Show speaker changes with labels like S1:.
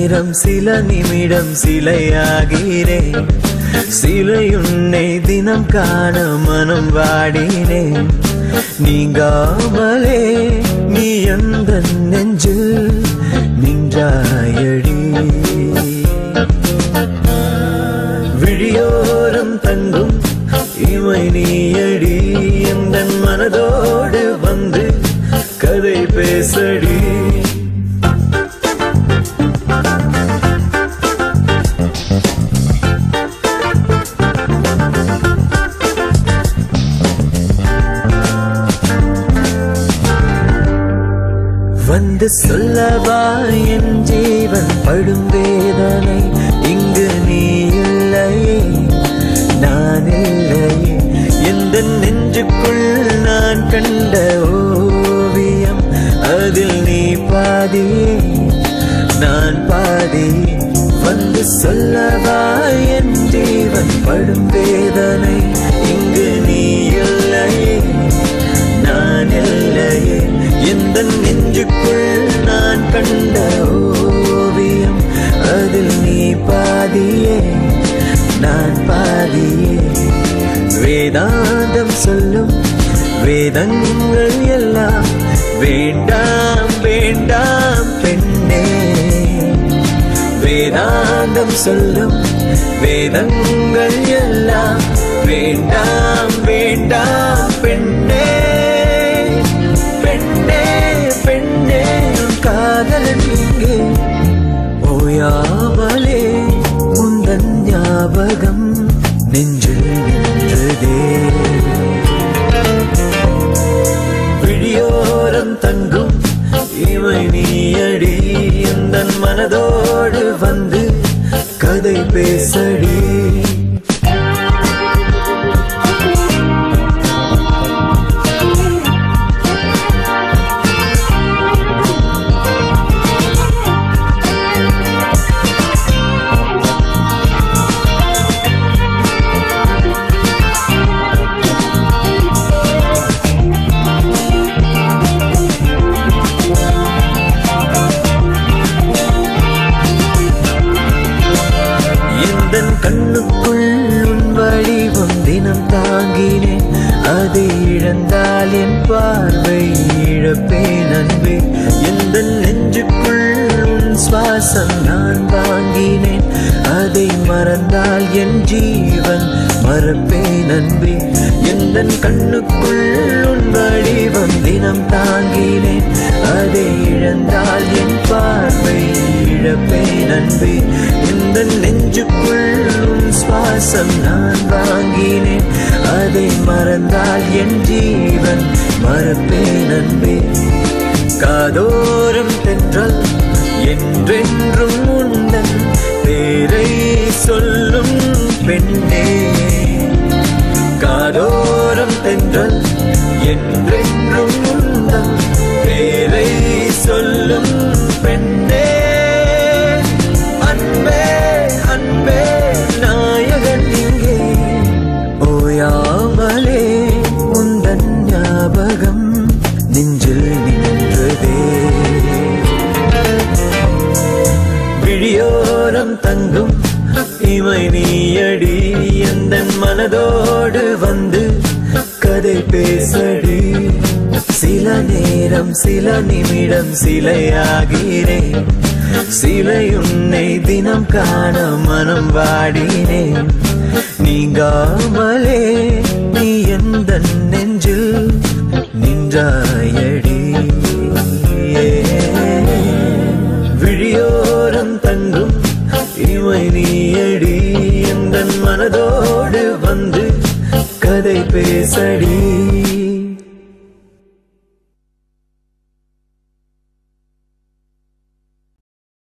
S1: நேரம் சில நிமிடம் சிலையாகிறேன். சிலையுன்னை தினம் காண மனம் வாடினேன். நீங்காமலே நீ அந்த நெஞ்சில் நின்றாயடி. விழியோரம் தங்கும் இமை நீயடி. எந்த மனதோடு வந்து கதை பேசடி. வந்து சொல்லவா என் ஜீவன் படும் வேதனை. இங்கு நீ இல்லையே நான் இல்லையே. எந்த நெஞ்சுக்குள் நான் கண்ட ஓவியம் அதில் நீ பாதியே நான் பாதியே. வந்து சொல்லவா என் ஜீவன் படும் வேதனை. இங்கு நீ இல்லையே நான் இல்லையே. எந்த நெஞ்சுக்குள் நான் கண்ட ஓவியம் அதில் நீ பாதியே நான் பாதியே. வேதாந்தம் சொல்லும் வேதங்கள் எல்லாம் வேண்டாம் வேண்டாம் பெண்ணே. வேதாந்தம் சொல்லும் வேதங்கள் எல்லாம் வேண்டாம் வேண்டாம் பெண்ணே. பெண்ணே பெண்ணே உன் காதலன் இங்கே ஓயாமலே உந்தன் ஞாபகம் நெஞ்சில் நின்றதே. விழியோரம் தங்கும் இமை நீயடி. எந்தன் மனதோடு வந்து கதை பேசடி. கண்ணுக்குள் உன் வடிவம் தினம் தாங்கினேன். அதை இழந்தால் என் பார்வை இழப்பேன் அன்பே. எந்த நெஞ்சுக்குள் உன் சுவாசம் நான் வாங்கினேன். அதை மறந்தால் என் ஜீவன் மறப்பேன் அன்பே. எந்த கண்ணுக்குள் உன் வடிவம் தினம் தாங்கினேன். அதை இழந்தால் என் பார்வை இழப்பேன் அன்பே. எந்த நெஞ்சுக்குள் உன் சுவாசம் நான் வாங்கினேன். அதை மறந்தால் என் ஜீவன் மறப்பேன் அன்பே. காதோரம் தென்றல் என்றென்றும் உந்தன் பேரை சொல்லும் பெண்ணே. காதோரம் தென்றல் என்றென்றும் உந்தன் பேரை சொல்லும் பெண்ணே. அன்பே அன்பே நாயகன் இங்கே ஓயாமலே உந்தன் ஞாபகம் நெஞ்சில் நின்றதே. விழியோரம் தங்கும் இமை நீயடி. எந்தன் மனதோடு வந்து கதை பேசடி. சில நேரம் சில நிமிடம் சிலையாகிறேன். சிலையுன்னை தினம் காண மனம் வாடினேன். நீங்காமலே நீ எந்த நெஞ்சில் நின்றாயடி. விழியோரம் தங்கும் இமை நீயடி. எந்த மனதோடு வந்து கதை பேசடி.